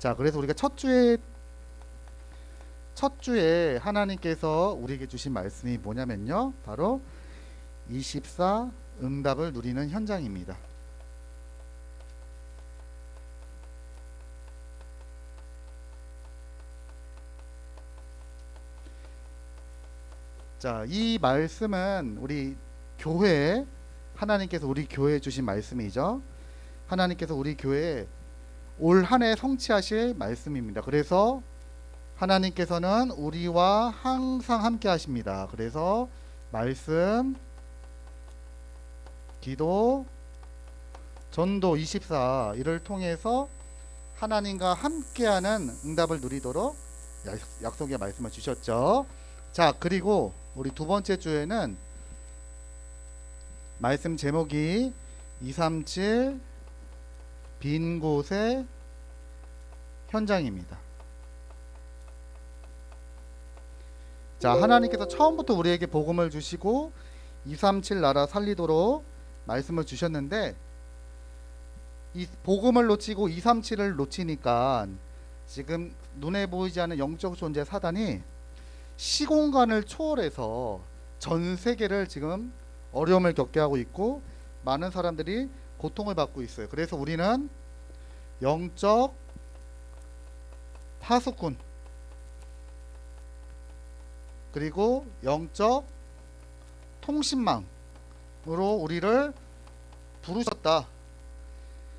자, 그래서 우리가 첫 주에 하나님께서 우리에게 주신 말씀이 뭐냐면요, 바로 24 응답을 누리는 현장입니다. 자, 이 말씀은 우리 교회, 하나님께서 우리 교회에 주신 말씀이죠. 하나님께서 우리 교회에 올 한 해 성취하실 말씀입니다. 그래서 하나님께서는 우리와 항상 함께 하십니다. 그래서 말씀, 기도, 전도 24 이를 통해서 하나님과 함께하는 응답을 누리도록 약속의 말씀을 주셨죠. 자, 그리고 우리 두 번째 주에는 말씀 제목이 237 빈 곳의 현장입니다. 자, 하나님께서 처음부터 우리에게 복음을 주시고 237 나라 살리도록 말씀을 주셨는데, 이 복음을 놓치고 237을 놓치니까 지금 눈에 보이지 않는 영적 존재 사단이 시공간을 초월해서 전 세계를 지금 어려움을 겪게 하고 있고 많은 사람들이 고통을 받고 있어요. 그래서 우리는 영적 파수꾼, 그리고 영적 통신망으로 우리를 부르셨다.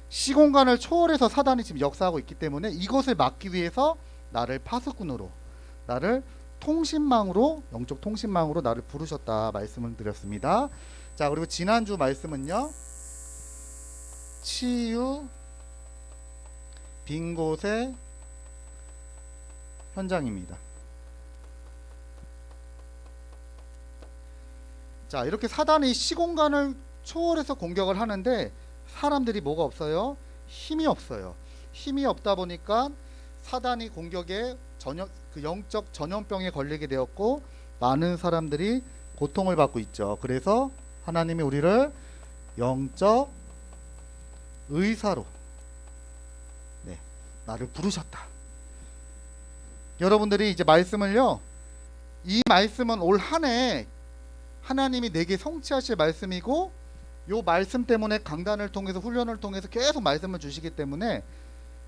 시공간을 초월해서 사단이 지금 역사하고 있기 때문에 이것을 막기 위해서 나를 파수꾼으로, 나를 통신망으로, 영적 통신망으로 나를 부르셨다 말씀을 드렸습니다. 자, 그리고 지난주 말씀은요, 치유 빈 곳의 현장입니다. 자, 이렇게 사단이 시공간을 초월해서 공격을 하는데 사람들이 뭐가 없어요? 힘이 없어요. 힘이 없다 보니까 사단이 공격에 영적 전염병에 걸리게 되었고 많은 사람들이 고통을 받고 있죠. 그래서 하나님이 우리를 영적 의사로 나를 부르셨다. 여러분들이 이제 말씀을요, 이 말씀은 올 한 해 하나님이 내게 성취하실 말씀이고, 요 말씀 때문에 강단을 통해서 훈련을 통해서 계속 말씀을 주시기 때문에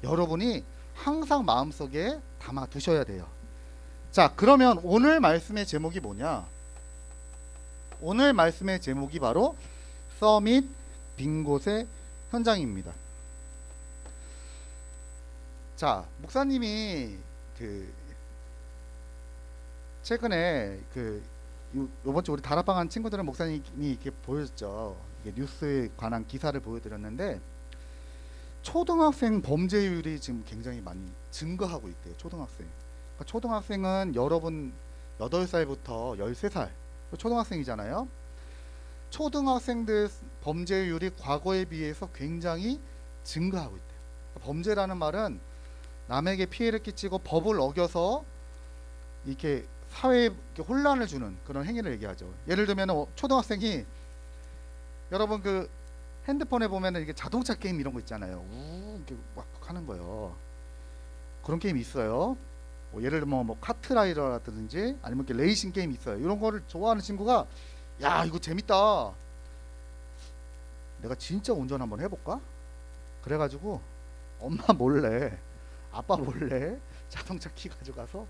여러분이 항상 마음속에 담아 두셔야 돼요. 자, 그러면 오늘 말씀의 제목이 뭐냐? 오늘 말씀의 제목이 바로 서밋 빈 곳의 현장입니다. 자, 목사님이 최근에 요번 주 우리 다락방 한 친구들은 목사님이 이렇게 보여줬죠. 뉴스에 관한 기사를 보여드렸는데, 초등학생 범죄율이 지금 굉장히 많이 증가하고 있대요. 초등학생. 그러니까 초등학생은 여러분 8살부터 13살 초등학생이잖아요. 초등학생들 범죄율이 과거에 비해서 굉장히 증가하고 있대요. 범죄라는 말은 남에게 피해를 끼치고 법을 어겨서 이렇게 사회에 혼란을 주는 그런 행위를 얘기하죠. 예를 들면 초등학생이, 여러분 핸드폰에 보면 이게 자동차 게임 이런 거 있잖아요. 이렇게 막 하는 거예요. 그런 게임 있어요. 예를 들면 뭐 카트라이더라든지 아니면 이렇게 레이싱 게임 있어요. 이런 거를 좋아하는 친구가, 야, 이거 재밌다, 내가 진짜 운전 한번 해볼까? 그래가지고 엄마 몰래, 아빠 몰래 자동차 키 가져가서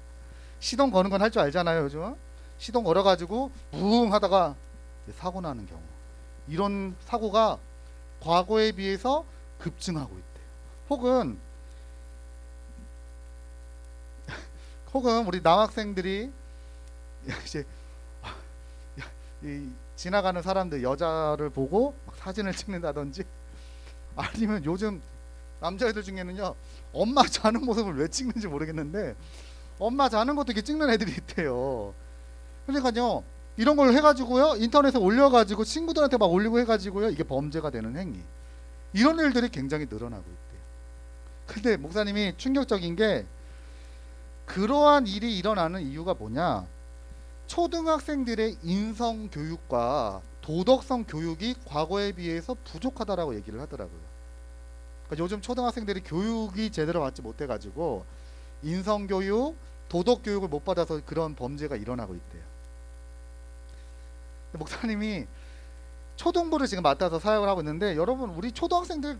시동 거는 건 할 줄 알잖아요. 요즘 시동 걸어가지고 붕 하다가 사고 나는 경우, 이런 사고가 과거에 비해서 급증하고 있대요. 혹은 우리 남학생들이 이제 지나가는 사람들 여자를 보고 막 사진을 찍는다든지, 아니면 요즘 남자애들 중에는요, 엄마 자는 모습을 왜 찍는지 모르겠는데 엄마 자는 것도 이렇게 찍는 애들이 있대요. 그러니까요, 이런 걸 해가지고요, 인터넷에 올려가지고 친구들한테 막 올리고 해가지고요, 이게 범죄가 되는 행위, 이런 일들이 굉장히 늘어나고 있대요. 근데 목사님이 충격적인 게, 그러한 일이 일어나는 이유가 뭐냐? 초등학생들의 인성 교육과 도덕성 교육이 과거에 비해서 부족하다라고 얘기를 하더라고요. 그러니까 요즘 초등학생들이 교육이 제대로 받지 못해가지고 인성교육, 도덕교육을 못 받아서 그런 범죄가 일어나고 있대요. 목사님이 초등부를 지금 맡아서 사역을 하고 있는데, 여러분 우리 초등학생들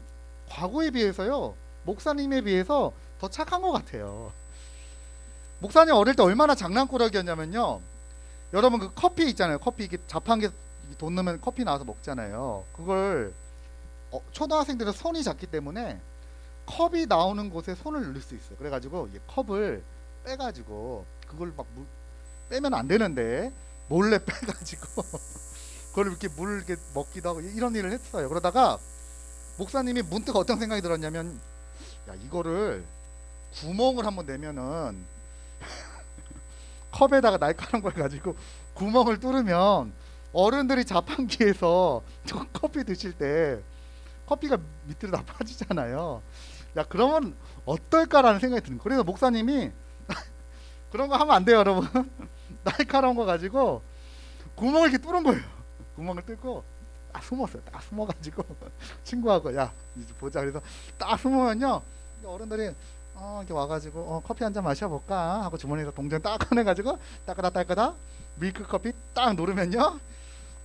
과거에 비해서요, 목사님에 비해서 더 착한 것 같아요. 목사님 어릴 때 얼마나 장난꾸러기였냐면요, 여러분 그 커피 있잖아요, 커피 이렇게 자판기 돈 넣으면 커피 나와서 먹잖아요. 그걸 초등학생들은 손이 작기 때문에 컵이 나오는 곳에 손을 넣을 수 있어요. 그래가지고 이 컵을 빼가지고, 그걸 막 빼면 안 되는데 몰래 빼가지고 그걸 이렇게 물 이렇게 먹기도 하고 이런 일을 했어요. 그러다가 목사님이 문득 어떤 생각이 들었냐면, 야, 이거를 구멍을 한번 내면은 컵에다가 날카로운 걸 가지고 구멍을 뚫으면 어른들이 자판기에서 저 커피 드실 때 커피가 밑으로 다 빠지잖아요. 야, 그러면 어떨까라는 생각이 드는 거예요. 그래서 목사님이 그런 거 하면 안 돼요, 여러분. 날카로운 거 가지고 구멍을 이렇게 뚫은 거예요. 구멍을 뚫고 딱 숨었어요. 딱 숨어가지고 친구하고, 야, 이제 보자. 그래서 딱 숨으면요, 어른들이 이렇게 와가지고 커피 한 잔 마셔볼까 하고 주머니에서 동전 딱 꺼내가지고 따끄다 밀크 커피 딱 누르면요,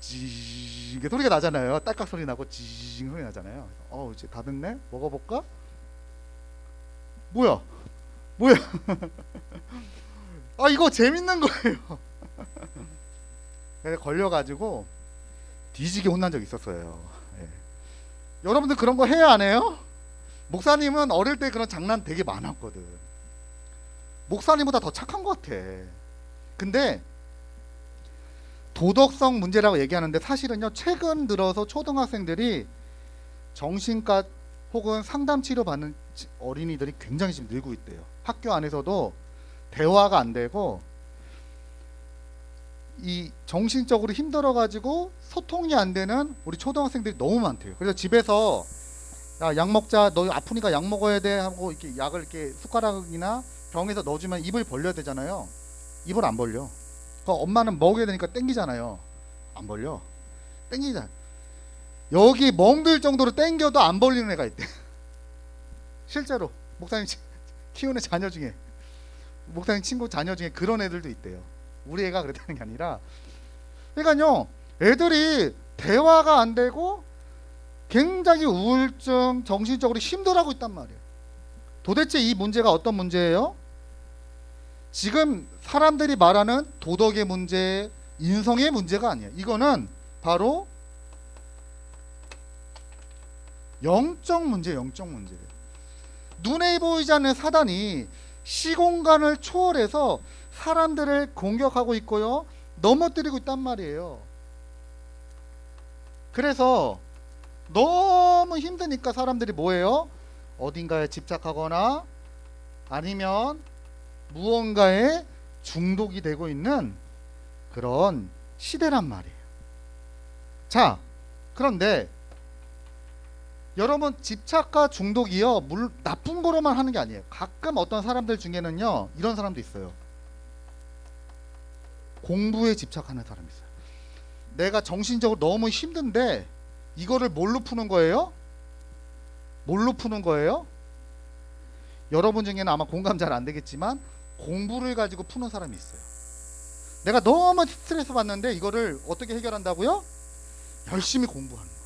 지 이게 소리가 나잖아요. 딸깍 소리 나고 지 소리 나잖아요. 이제 다 됐네. 먹어볼까? 뭐야? 이거 재밌는 거예요. 그래서 걸려가지고 뒤지게 혼난 적 있었어요. 예. 여러분들 그런 거 해야 안 해요? 목사님은 어릴 때 그런 장난 되게 많았거든. 목사님보다 더 착한 것 같아. 근데 도덕성 문제라고 얘기하는데, 사실은요, 최근 들어서 초등학생들이 정신과 혹은 상담 치료 받는 어린이들이 굉장히 지금 늘고 있대요. 학교 안에서도 대화가 안 되고 이 정신적으로 힘들어 가지고 소통이 안 되는 우리 초등학생들이 너무 많대요. 그래서 집에서, 야, 약 먹자, 너 아프니까 약 먹어야 돼 하고 이렇게 약을 이렇게 숟가락이나 병에서 넣어주면 입을 벌려야 되잖아요. 입을 안 벌려. 그러니까 엄마는 먹여야 되니까 땡기잖아요. 안 벌려. 땡기잖아. 여기 멍들 정도로 땡겨도 안 벌리는 애가 있대. 실제로 목사님 키우는 자녀 중에, 목사님 친구 자녀 중에 그런 애들도 있대요. 우리 애가 그랬다는 게 아니라, 그러니까요, 애들이 대화가 안 되고 굉장히 우울증, 정신적으로 힘들어하고 있단 말이에요. 도대체 이 문제가 어떤 문제예요? 지금 사람들이 말하는 도덕의 문제, 인성의 문제가 아니에요. 이거는 바로 영적 문제, 영적 문제. 눈에 보이지 않는 사단이 시공간을 초월해서 사람들을 공격하고 있고요, 넘어뜨리고 있단 말이에요. 그래서 너무 힘드니까 사람들이 뭐예요? 어딘가에 집착하거나 아니면 무언가에 중독이 되고 있는 그런 시대란 말이에요. 자, 그런데 여러분, 집착과 중독이요, 나쁜 거로만 하는 게 아니에요. 가끔 어떤 사람들 중에는요, 이런 사람도 있어요. 공부에 집착하는 사람이 있어요. 내가 정신적으로 너무 힘든데 이거를 뭘로 푸는 거예요? 뭘로 푸는 거예요? 여러분 중에는 아마 공감 잘 안 되겠지만 공부를 가지고 푸는 사람이 있어요. 내가 너무 스트레스 받는데 이거를 어떻게 해결한다고요? 열심히 공부하는 거예요.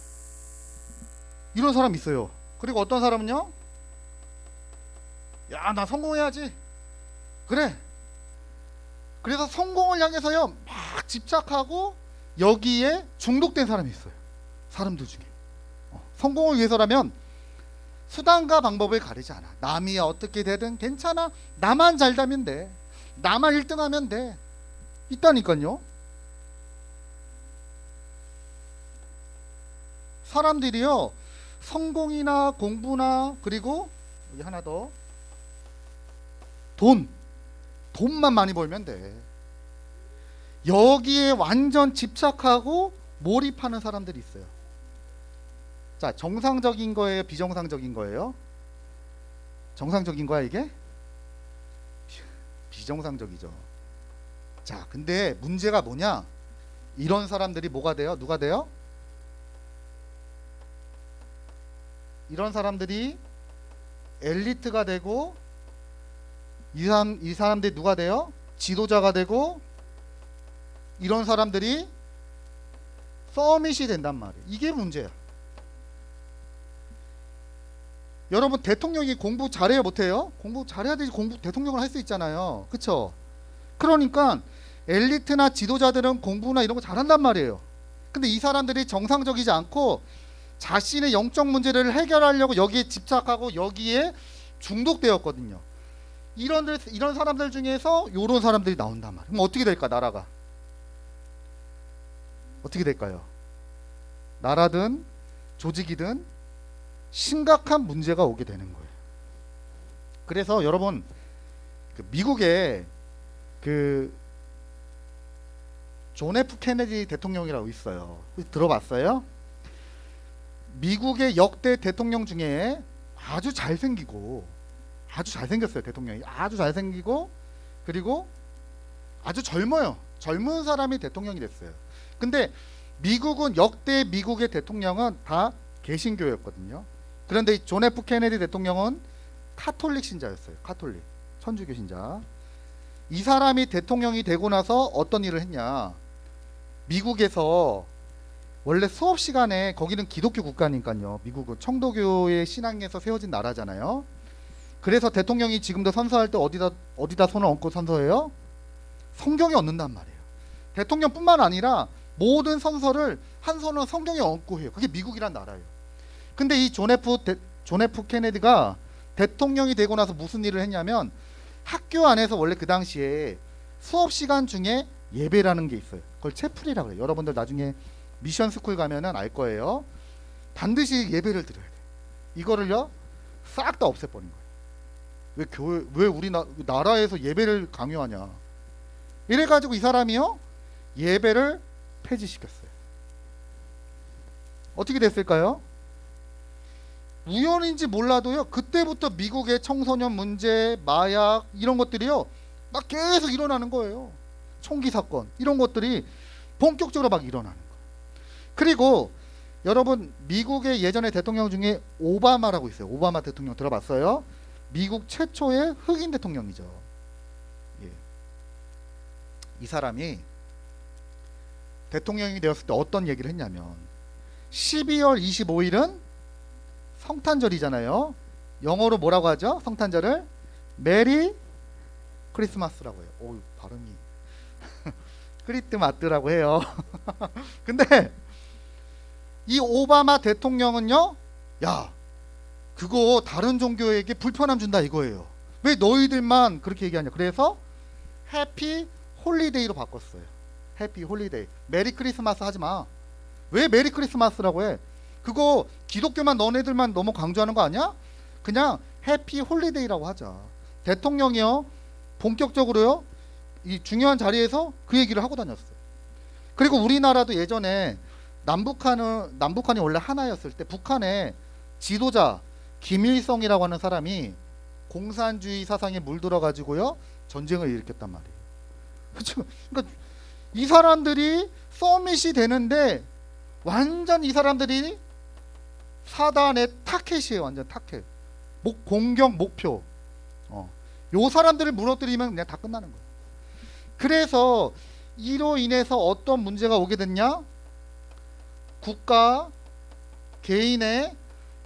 이런 사람 있어요. 그리고 어떤 사람은요, 야, 나 성공해야지. 그래. 그래서 성공을 향해서요, 막 집착하고 여기에 중독된 사람이 있어요. 사람들 중에. 성공을 위해서라면 수단과 방법을 가리지 않아. 남이 어떻게 되든 괜찮아. 나만 잘 되면 돼. 나만 1등하면 돼. 있다니까요. 사람들이요, 성공이나 공부나, 그리고 여기 하나 더, 돈만 많이 벌면 돼. 여기에 완전 집착하고 몰입하는 사람들이 있어요. 자, 정상적인 거예요, 비정상적인 거예요? 정상적인 거야 이게? 비정상적이죠. 자, 근데 문제가 뭐냐? 이런 사람들이 뭐가 돼요? 누가 돼요? 이런 사람들이 엘리트가 되고 이 사람들이 누가 돼요? 지도자가 되고 이런 사람들이 서밋이 된단 말이에요. 이게 문제야. 여러분 대통령이 공부 잘해요 못해요? 공부 잘해야 되지 공부 대통령을 할 수 있잖아요. 그쵸? 그러니까 엘리트나 지도자들은 공부나 이런 거 잘한단 말이에요. 근데 이 사람들이 정상적이지 않고 자신의 영적 문제를 해결하려고 여기에 집착하고 여기에 중독되었거든요. 이런 사람들 중에서 이런 사람들이 나온단 말이에요. 그럼 어떻게 될까 나라가? 어떻게 될까요? 나라든 조직이든 심각한 문제가 오게 되는 거예요. 그래서 여러분 미국에 존 F 케네디 대통령이라고 있어요. 들어봤어요? 미국의 역대 대통령 중에 아주 잘생겼어요. 대통령이 아주 잘생기고 그리고 아주 젊어요. 젊은 사람이 대통령이 됐어요. 근데 미국은 역대 미국의 대통령은 다 개신교였거든요. 그런데 존 F 케네디 대통령은 카톨릭 신자였어요. 카톨릭 천주교 신자. 이 사람이 대통령이 되고 나서 어떤 일을 했냐? 미국에서 원래 수업 시간에 거기는 기독교 국가니까요. 미국은 청도교의 신앙에서 세워진 나라잖아요. 그래서 대통령이 지금도 선서할 때 어디다 손을 얹고 선서해요? 성경에 얹는단 말이에요. 대통령뿐만 아니라 모든 선서를 한 손은 성경에 얹고 해요. 그게 미국이란 나라예요. 근데 이 존 F 케네디가 대통령이 되고 나서 무슨 일을 했냐면 학교 안에서 원래 그 당시에 수업 시간 중에 예배라는 게 있어요. 그걸 채플이라고 해요. 여러분들 나중에 미션 스쿨 가면은 알 거예요. 반드시 예배를 드려야 돼. 이거를요 싹 다 없애버린 거예요. 왜 우리 나라에서 예배를 강요하냐? 이래가지고 이 사람이요 예배를 폐지시켰어요. 어떻게 됐을까요? 우연인지 몰라도요 그때부터 미국의 청소년 문제, 마약 이런 것들이요 막 계속 일어나는 거예요. 총기 사건 이런 것들이 본격적으로 막 일어나는 거예요. 그리고 여러분 미국의 예전의 대통령 중에 오바마라고 있어요. 오바마 대통령 들어봤어요? 미국 최초의 흑인 대통령이죠. 예. 이 사람이 대통령이 되었을 때 어떤 얘기를 했냐면 12월 25일은 성탄절이잖아요. 영어로 뭐라고 하죠? 성탄절을 메리 크리스마스라고 해요. 오, 발음이 크리스마스라고 해요. 근데 이 오바마 대통령은요, 야, 그거 다른 종교에게 불편함 준다 이거예요. 왜 너희들만 그렇게 얘기하냐? 그래서 해피 홀리데이로 바꿨어요. 해피 홀리데이. 메리 크리스마스 하지 마. 왜 메리 크리스마스라고 해? 그거 기독교만 너네들만 너무 강조하는 거 아니야? 그냥 해피 홀리데이라고 하자. 대통령이요 본격적으로요 이 중요한 자리에서 그 얘기를 하고 다녔어요. 그리고 우리나라도 예전에 남북한이 원래 하나였을 때 북한의 지도자 김일성이라고 하는 사람이 공산주의 사상에 물들어 가지고요 전쟁을 일으켰단 말이에요. 그렇죠? 그러니까 이 사람들이 서밋이 되는데 완전 이 사람들이 사단의 타켓이에요. 완전 타켓. 공격 목표. 요 사람들을 무너뜨리면 그냥 다 끝나는 거예요. 그래서 이로 인해서 어떤 문제가 오게 됐냐? 국가, 개인의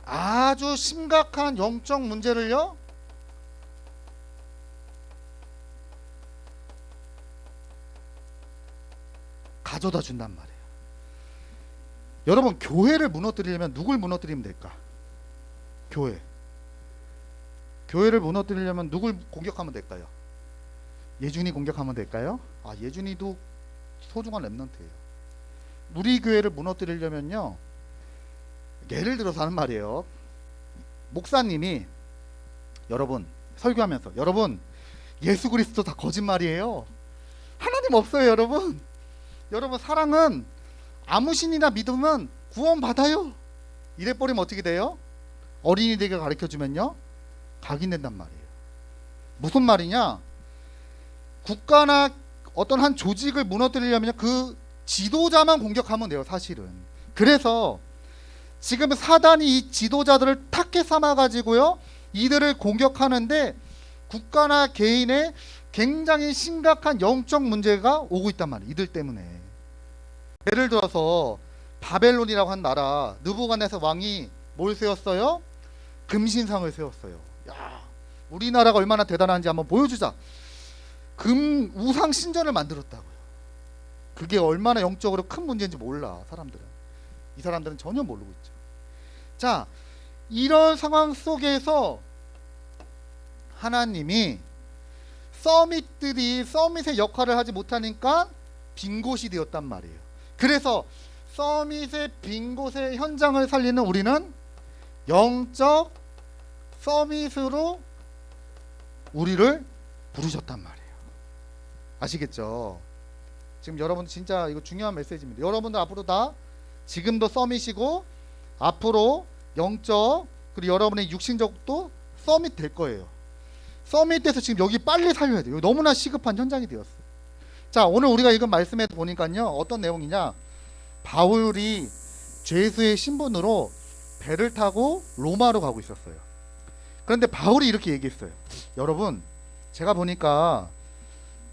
아주 심각한 영적 문제를요 가져다 준단 말이에요. 여러분 교회를 무너뜨리려면 누굴 무너뜨리면 될까? 교회를 무너뜨리려면 누굴 공격하면 될까요? 예준이 공격하면 될까요? 아, 예준이도 소중한 랩넌트예요. 우리 교회를 무너뜨리려면요 예를 들어서 하는 말이에요. 목사님이 여러분 설교하면서 여러분 예수 그리스도 다 거짓말이에요. 하나님 없어요. 여러분 사랑은 아무 신이나 믿으면 구원 받아요. 이래버리면 어떻게 돼요? 어린이들에게 가르쳐주면요 각인된단 말이에요. 무슨 말이냐? 국가나 어떤 한 조직을 무너뜨리려면 그 지도자만 공격하면 돼요. 사실은. 그래서 지금 사단이 이 지도자들을 타겟 삼아 가지고요, 이들을 공격하는데 국가나 개인의 굉장히 심각한 영적 문제가 오고 있단 말이에요. 이들 때문에. 예를 들어서 바벨론이라고 한 나라, 느부갓네살 왕이 뭘 세웠어요? 금신상을 세웠어요. 야, 우리나라가 얼마나 대단한지 한번 보여주자. 금 우상 신전을 만들었다고요. 그게 얼마나 영적으로 큰 문제인지 몰라, 사람들은. 이 사람들은 전혀 모르고 있죠. 자, 이런 상황 속에서 하나님이 서밋의 역할을 하지 못하니까 빈 곳이 되었단 말이에요. 그래서 서밋의 빈 곳의 현장을 살리는 우리는 영적 서밋으로 우리를 부르셨단 말이에요. 아시겠죠? 지금 여러분 진짜 이거 중요한 메시지입니다. 여러분들 앞으로 다 지금도 서밋이고 앞으로 영적 그리고 여러분의 육신적도 서밋 될 거예요. 서밋돼서 지금 여기 빨리 살려야 돼요. 너무나 시급한 현장이 되었어요. 자, 오늘 우리가 읽은 말씀에 보니까요, 어떤 내용이냐, 바울이 죄수의 신분으로 배를 타고 로마로 가고 있었어요. 그런데 바울이 이렇게 얘기했어요. 여러분, 제가 보니까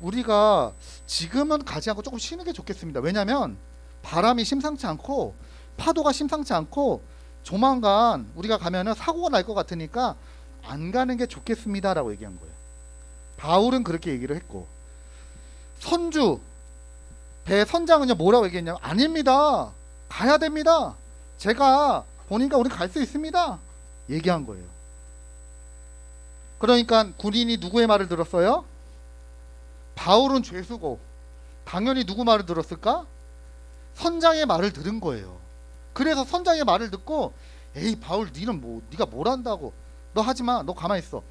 우리가 지금은 가지 않고 조금 쉬는 게 좋겠습니다. 왜냐하면 바람이 심상치 않고 파도가 심상치 않고 조만간 우리가 가면은 사고가 날 것 같으니까 안 가는 게 좋겠습니다 라고 얘기한 거예요. 바울은 그렇게 얘기를 했고, 배 선장은요 뭐라고 얘기했냐면, 아닙니다, 가야 됩니다, 제가 보니까 우리 갈 수 있습니다 얘기한 거예요. 그러니까 군인이 누구의 말을 들었어요? 바울은 죄수고 당연히 누구 말을 들었을까? 선장의 말을 들은 거예요. 그래서 선장의 말을 듣고, 에이 바울, 네가 뭘 안다고, 너 하지마, 너 가만히 있어.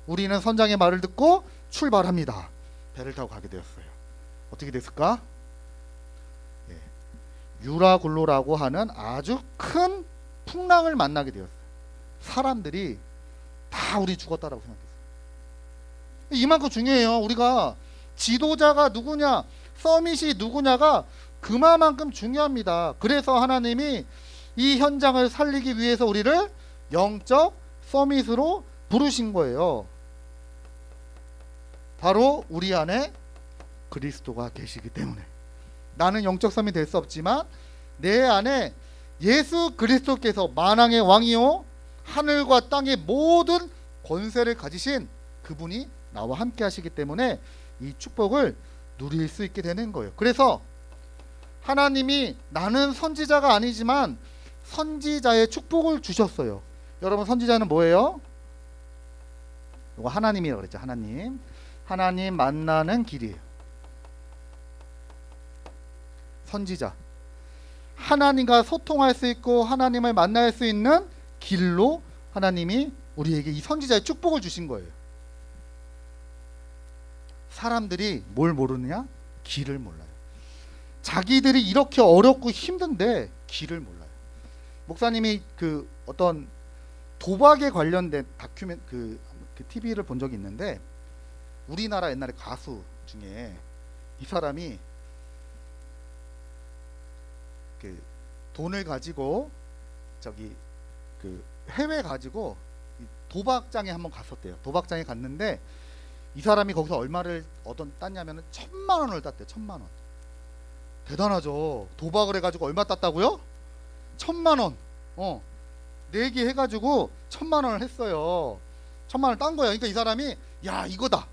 우리는 선장의 말을 듣고 출발합니다. 배를 타고 가게 되었어요. 어떻게 됐을까? 유라굴로라고 하는 아주 큰 풍랑을 만나게 되었어요. 사람들이 다 우리 죽었다라고 생각했어요. 이만큼 중요해요. 우리가 지도자가 누구냐, 서밋이 누구냐가 그만큼 중요합니다. 그래서 하나님이 이 현장을 살리기 위해서 우리를 영적 서밋으로 부르신 거예요. 바로 우리 안에 그리스도가 계시기 때문에. 나는 영적 서밋이 될 수 없지만 내 안에 예수 그리스도께서 만왕의 왕이요 하늘과 땅의 모든 권세를 가지신 그분이 나와 함께 하시기 때문에 이 축복을 누릴 수 있게 되는 거예요. 그래서 하나님이 나는 선지자가 아니지만 선지자의 축복을 주셨어요. 여러분, 선지자는 뭐예요? 이거 하나님이라고 그랬죠. 하나님 만나는 길이에요. 선지자, 하나님과 소통할 수 있고 하나님을 만날 수 있는 길로 하나님이 우리에게 이 선지자의 축복을 주신 거예요. 사람들이 뭘 모르느냐? 길을 몰라요. 자기들이 이렇게 어렵고 힘든데 길을 몰라요. 목사님이 그 어떤 도박에 관련된 그 TV를 본 적이 있는데, 우리나라 옛날에 가수 중에 이 사람이 그 돈을 가지고 그 해외 가지고 도박장에 한번 갔었대요. 도박장에 갔는데 이 사람이 거기서 얼마를 땄냐면은 1,000만 원을 땄대요. 1,000만 원. 대단하죠. 도박을 해가지고 얼마 땄다고요? 1,000만 원. 내기 해가지고 1,000만 원을 했어요. 1,000만 원을 딴 거야. 그러니까 이 사람이, 야 이거다.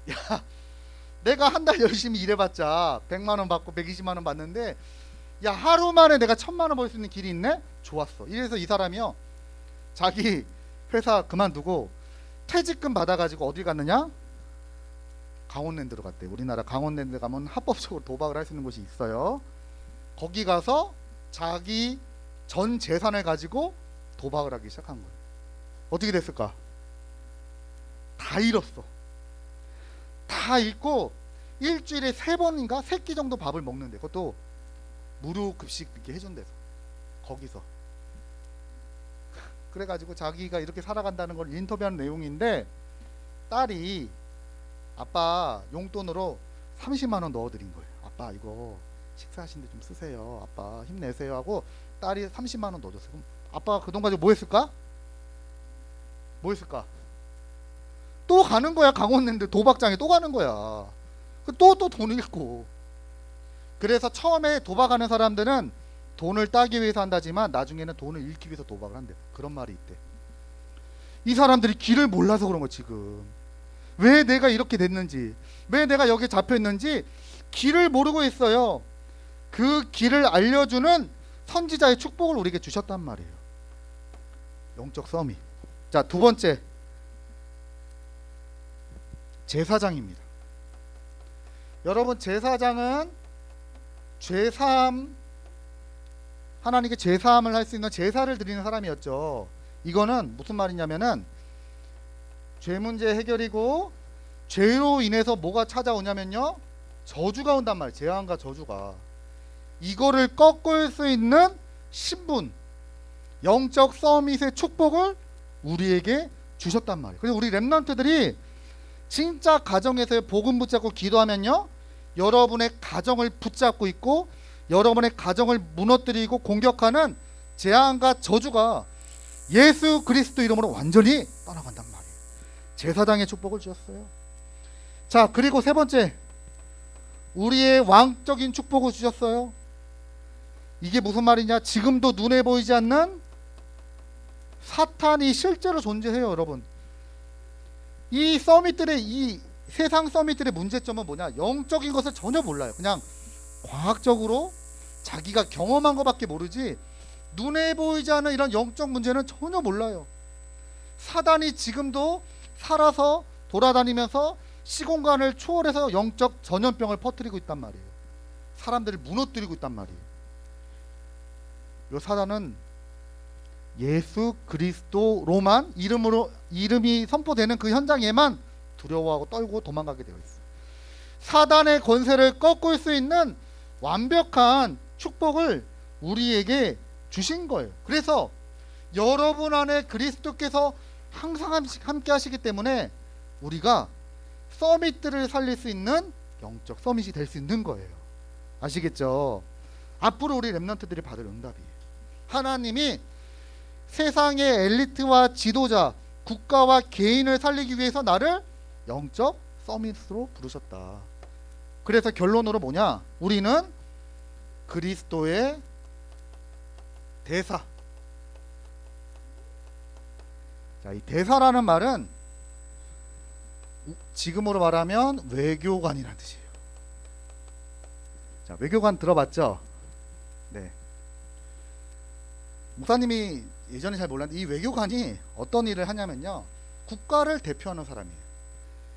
야 내가 한 달 열심히 일해봤자 100만 원 받고 120만 원 받는데, 야 하루 만에 내가 1,000만 원 벌 수 있는 길이 있네? 좋았어. 이래서 이 사람이요, 자기 회사 그만두고 퇴직금 받아가지고 어디 갔느냐? 강원랜드로 갔대. 우리나라 강원랜드 가면 합법적으로 도박을 할 수 있는 곳이 있어요. 거기 가서 자기 전 재산을 가지고 도박을 하기 시작한 거예요. 어떻게 됐을까? 다 잃었어. 다 잃고 일주일에 3번인가 3끼 정도 밥을 먹는데, 그것도 무료 급식 이렇게 해준 데서, 거기서. 그래가지고 자기가 이렇게 살아간다는 걸 인터뷰한 내용인데, 딸이 아빠 용돈으로 30만 원 넣어드린 거예요. 아빠 이거 식사하시는데 좀 쓰세요. 아빠 힘내세요 하고 딸이 30만 원 넣어줬어요. 그럼 아빠가 그 돈 가지고 뭐 했을까? 뭐 했을까? 또 가는 거야. 강원랜드 도박장에 또 가는 거야. 또 돈을 잃고. 그래서 처음에 도박하는 사람들은 돈을 따기 위해서 한다지만 나중에는 돈을 잃기 위해서 도박을 한대. 그런 말이 있대. 이 사람들이 길을 몰라서 그런 거. 지금 왜 내가 이렇게 됐는지, 왜 내가 여기 잡혀 있는지 길을 모르고 있어요. 그 길을 알려주는 선지자의 축복을 우리에게 주셨단 말이에요. 영적 썸이. 자, 두 번째, 제사장입니다. 여러분, 제사장은 죄사함, 하나님께 제사함을 할 수 있는 제사를 드리는 사람이었죠. 이거는 무슨 말이냐면은 죄 문제 해결이고, 죄로 인해서 뭐가 찾아오냐면요, 저주가 온단 말이에요. 재앙과 저주가. 이거를 꺾을 수 있는 신분, 영적 서밋의 축복을 우리에게 주셨단 말이에요. 그래서 우리 렘넌트들이 진짜 가정에서 복음 붙잡고 기도하면요, 여러분의 가정을 붙잡고 있고 여러분의 가정을 무너뜨리고 공격하는 재앙과 저주가 예수 그리스도 이름으로 완전히 떠나간단 말이에요. 제사장의 축복을 주셨어요. 자, 그리고 세 번째, 우리의 왕적인 축복을 주셨어요. 이게 무슨 말이냐? 지금도 눈에 보이지 않는 사탄이 실제로 존재해요. 여러분, 이 서밋들의, 이 세상 서밋들의 문제점은 뭐냐? 영적인 것을 전혀 몰라요. 그냥 과학적으로 자기가 경험한 것밖에 모르지 눈에 보이지 않는 이런 영적 문제는 전혀 몰라요. 사단이 지금도 살아서 돌아다니면서 시공간을 초월해서 영적 전염병을 퍼뜨리고 있단 말이에요. 사람들을 무너뜨리고 있단 말이에요. 이 사단은 예수 그리스도로만 이름이 선포되는 그 현장에만 두려워하고 떨고 도망가게 되어 있어요. 사단의 권세를 꺾을 수 있는 완벽한 축복을 우리에게 주신 거예요. 그래서 여러분 안에 그리스도께서 항상 함께 하시기 때문에 우리가 서밋들을 살릴 수 있는 영적 서밋이 될 수 있는 거예요. 아시겠죠? 앞으로 우리 렘넌트들이 받을 응답이에요. 하나님이 세상의 엘리트와 지도자, 국가와 개인을 살리기 위해서 나를 영적 서밋으로 부르셨다. 그래서 결론으로 뭐냐? 우리는 그리스도의 대사. 자, 이 대사라는 말은 지금으로 말하면 외교관이라는 뜻이에요. 자, 외교관 들어봤죠? 네. 목사님이 예전에 잘 몰랐는데 이 외교관이 어떤 일을 하냐면요, 국가를 대표하는 사람이에요.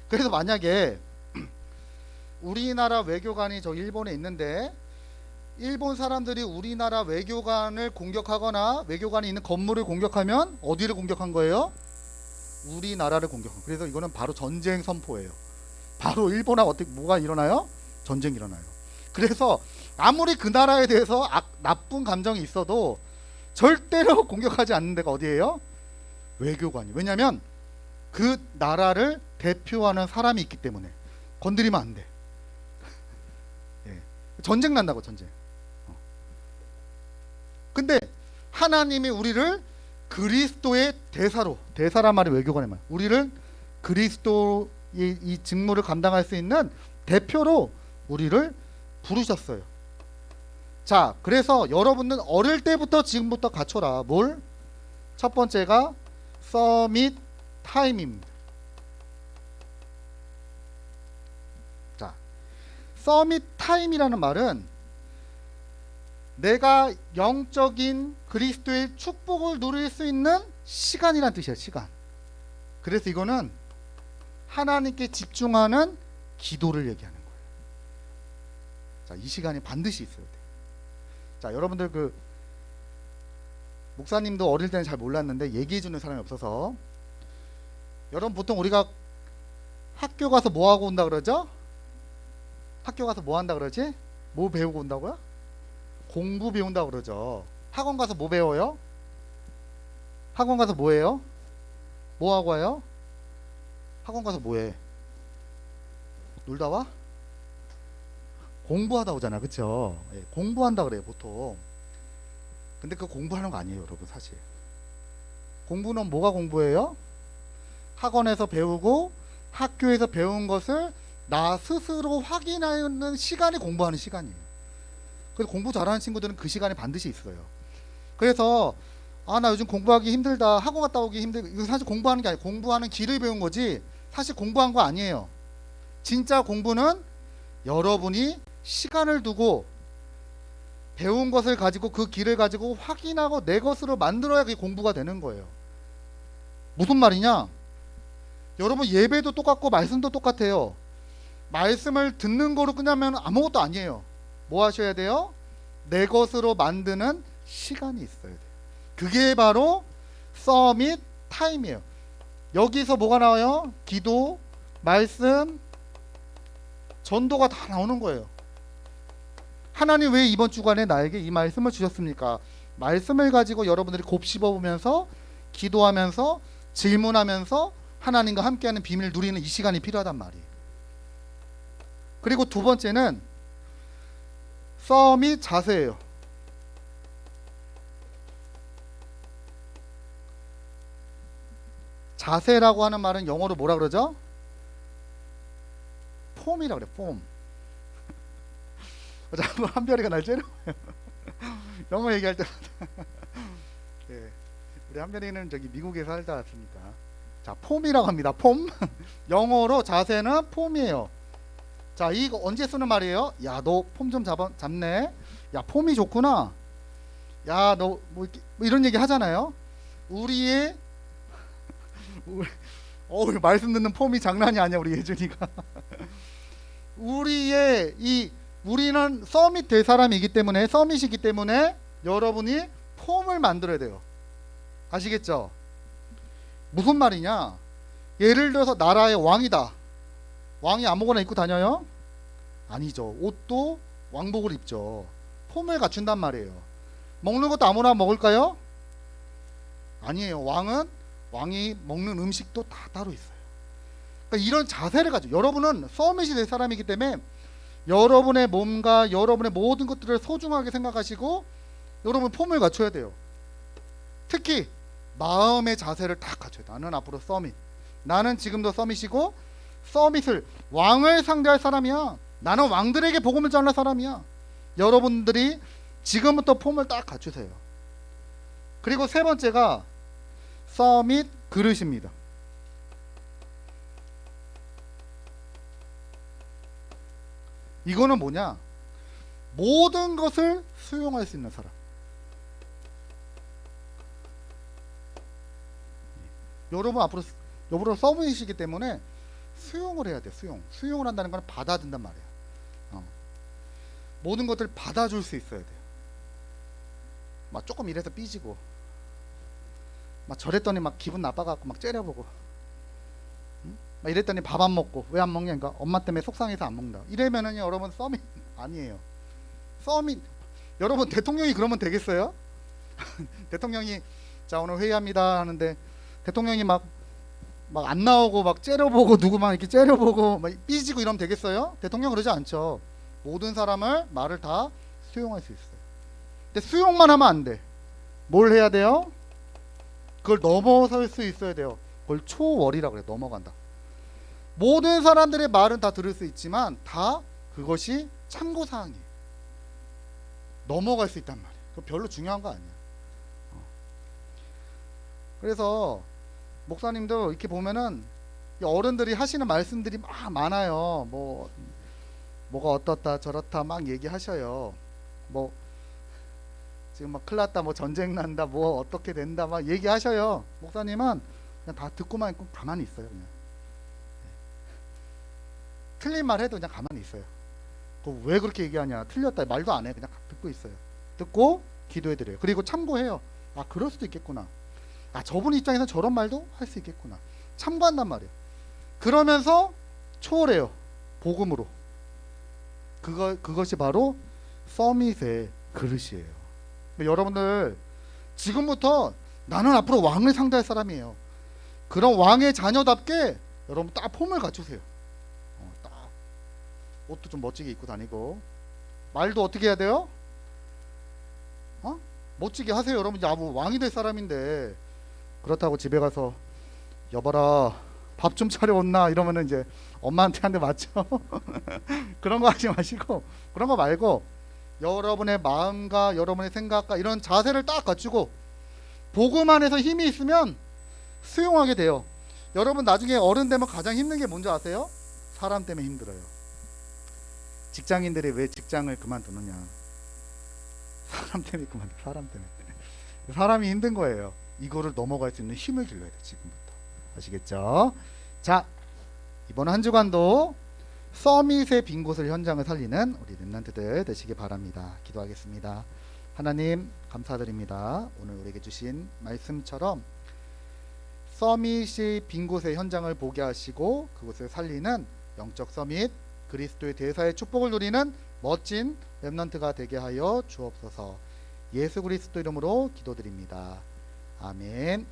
그래서 만약에 우리나라 외교관이 저 일본에 있는데 일본 사람들이 우리나라 외교관을 공격하거나 외교관이 있는 건물을 공격하면 어디를 공격한 거예요? 우리나라를 공격한 거예요. 그래서 이거는 바로 전쟁 선포예요. 바로 일본하고 어떻게 뭐가 일어나요? 전쟁이 일어나요. 그래서 아무리 그 나라에 대해서 나쁜 감정이 있어도 절대로 공격하지 않는 데가 어디예요? 외교관이. 왜냐하면 그 나라를 대표하는 사람이 있기 때문에 건드리면 안 돼. 예. 전쟁 난다고, 전쟁. 근데 하나님이 우리를 그리스도의 대사로, 대사란 말이 외교관의 말, 우리를 그리스도의 이 직무를 감당할 수 있는 대표로 우리를 부르셨어요. 자, 그래서 여러분은 어릴 때부터 지금부터 갖춰라. 뭘? 첫 번째가 서밋 타임입니다. 자, 서밋 타임이라는 말은 내가 영적인 그리스도의 축복을 누릴 수 있는 시간이란 뜻이에요. 시간. 그래서 이거는 하나님께 집중하는 기도를 얘기하는 거예요. 자, 이 시간이 반드시 있어야 돼. 자, 여러분들 그 목사님도 어릴 때는 잘 몰랐는데 얘기해 주는 사람이 없어서, 여러분 보통 우리가 학교 가서 뭐 하고 온다 그러죠? 학교 가서 뭐 한다 그러지? 뭐 배우고 온다고요? 공부 배운다 그러죠. 학원 가서 뭐 배워요? 학원 가서 뭐 해요? 뭐 하고 와요? 학원 가서 뭐 해? 놀다 와? 공부하다 오잖아, 그쵸? 예, 공부한다 그래요, 보통. 근데 그 공부하는 거 아니에요, 여러분. 사실 공부는 뭐가 공부예요? 학원에서 배우고 학교에서 배운 것을 나 스스로 확인하는 시간이 공부하는 시간이에요. 그래서 공부 잘하는 친구들은 그 시간이 반드시 있어요. 그래서 아, 나 요즘 공부하기 힘들다, 학원 갔다 오기 힘들다, 이거 사실 공부하는 게 아니에요. 공부하는 길을 배운 거지 사실 공부한 거 아니에요. 진짜 공부는 여러분이 시간을 두고 배운 것을 가지고 그 길을 가지고 확인하고 내 것으로 만들어야 그게 공부가 되는 거예요. 무슨 말이냐? 여러분 예배도 똑같고 말씀도 똑같아요. 말씀을 듣는 거로 끝나면 아무것도 아니에요. 뭐 하셔야 돼요? 내 것으로 만드는 시간이 있어야 돼요. 그게 바로 서밋 타임이에요. 여기서 뭐가 나와요? 기도, 말씀, 전도가 다 나오는 거예요. 하나님 왜 이번 주간에 나에게 이 말씀을 주셨습니까? 말씀을 가지고 여러분들이 곱씹어보면서 기도하면서 질문하면서 하나님과 함께하는 비밀을 누리는 이 시간이 필요하단 말이에요. 그리고 두 번째는 서밋 자세예요. 자세라고 하는 말은 영어로 뭐라 그러죠? 폼이라 그래, 폼. 자꾸 한별이가 날 째려요. 영어 얘기할 때마다. 네, 우리 한별이는 저기 미국에 살다 왔으니까. 자, 폼이라고 합니다. 폼. 영어로 자세는 폼이에요. 자, 이거 언제 쓰는 말이에요? 야, 너 폼 좀 잡네. 야, 폼이 좋구나. 야, 너 뭐 이런 얘기 하잖아요. 우리의 말씀 듣는 폼이 장난이 아니야, 우리 예준이가. 우리는 서밋 될 사람이기 때문에, 서밋이기 때문에 여러분이 폼을 만들어야 돼요. 아시겠죠? 무슨 말이냐? 예를 들어서 나라의 왕이다. 왕이 아무거나 입고 다녀요? 아니죠. 옷도 왕복을 입죠. 폼을 갖춘단 말이에요. 먹는 것도 아무나 먹을까요? 아니에요. 왕이 먹는 음식도 다 따로 있어요. 그러니까 이런 자세를 가지고 여러분은 서밋이 될 사람이기 때문에 여러분의 몸과 여러분의 모든 것들을 소중하게 생각하시고 여러분 폼을 갖춰야 돼요. 특히 마음의 자세를 딱 갖춰야 돼. 나는 앞으로 서밋. 나는 지금도 서밋이고 서밋을 왕을 상대할 사람이야. 나는 왕들에게 복음을 전할 사람이야. 여러분들이 지금부터 폼을 딱 갖추세요. 그리고 세 번째가 서밋 그릇입니다. 이거는 뭐냐? 모든 것을 수용할 수 있는 사람. 여러분 앞으로 서밋이시기 때문에 수용을 해야 돼. 수용을 한다는 건 받아준단 말이야. 모든 것들 받아줄 수 있어야 돼요. 막 조금 이래서 삐지고 막 저랬더니 막 기분 나빠갖고 막 째려보고 막 이랬더니 밥 안 먹고 왜 안 먹냐? 그러니까 엄마 때문에 속상해서 안 먹는다. 이러면은 여러분 서밋 아니에요. 서밋. 여러분 대통령이 그러면 되겠어요? 대통령이 자 오늘 회의합니다 하는데 대통령이 막 안 나오고 막 째려보고 누구 막 이렇게 째려보고 막 삐지고 이러면 되겠어요? 대통령 그러지 않죠. 모든 사람을 말을 다 수용할 수 있어요. 근데 수용만 하면 안 돼. 뭘 해야 돼요? 그걸 넘어설 수 있어야 돼요. 그걸 초월이라고 그래. 넘어간다. 모든 사람들의 말은 다 들을 수 있지만 다 그것이 참고사항이에요. 넘어갈 수 있단 말이에요. 그거 별로 중요한 거 아니야. 그래서 목사님도 이렇게 보면은 어른들이 하시는 말씀들이 막 많아요. 뭐가 어떻다 저렇다 막 얘기하셔요. 뭐 지금 막 큰일 났다, 뭐 전쟁 난다, 뭐 어떻게 된다 막 얘기하셔요. 목사님은 그냥 다 듣고만 있고 가만히 있어요. 그냥 틀린 말 해도 그냥 가만히 있어요. 왜 그렇게 얘기하냐, 틀렸다 말도 안 해. 그냥 듣고 있어요. 듣고 기도해드려요. 그리고 참고해요. 아, 그럴 수도 있겠구나. 아, 저분 입장에서 저런 말도 할 수 있겠구나. 참고한단 말이에요. 그러면서 초월해요. 복음으로. 그것이 바로 서밋의 그릇이에요. 여러분들 지금부터 나는 앞으로 왕을 상대할 사람이에요. 그런 왕의 자녀답게 여러분 딱 폼을 갖추세요. 딱 옷도 좀 멋지게 입고 다니고 말도 어떻게 해야 돼요? 멋지게 하세요. 여러분 이제 뭐 왕이 될 사람인데 그렇다고 집에 가서 여봐라 밥 좀 차려왔나 이러면은 이제 엄마한테 한 대 맞죠. 그런 거 하지 마시고 그런 거 말고 여러분의 마음과 여러분의 생각과 이런 자세를 딱 갖추고 복음 안에서 힘이 있으면 수용하게 돼요. 여러분 나중에 어른 되면 가장 힘든 게 뭔지 아세요? 사람 때문에 힘들어요. 직장인들이 왜 직장을 그만두느냐? 사람 때문에 그만둬. 사람 때문에. 사람이 힘든 거예요. 이거를 넘어갈 수 있는 힘을 길러야 돼 지금부터. 아시겠죠? 자, 이번 한 주간도 서밋의 빈 곳을 현장을 살리는 우리 렘넌트들 되시기 바랍니다. 기도하겠습니다. 하나님 감사드립니다. 오늘 우리에게 주신 말씀처럼 서밋이 빈 곳의 현장을 보게 하시고 그곳을 살리는 영적 서밋, 그리스도의 대사의 축복을 누리는 멋진 렘넌트가 되게 하여 주옵소서. 예수 그리스도 이름으로 기도드립니다. 아멘.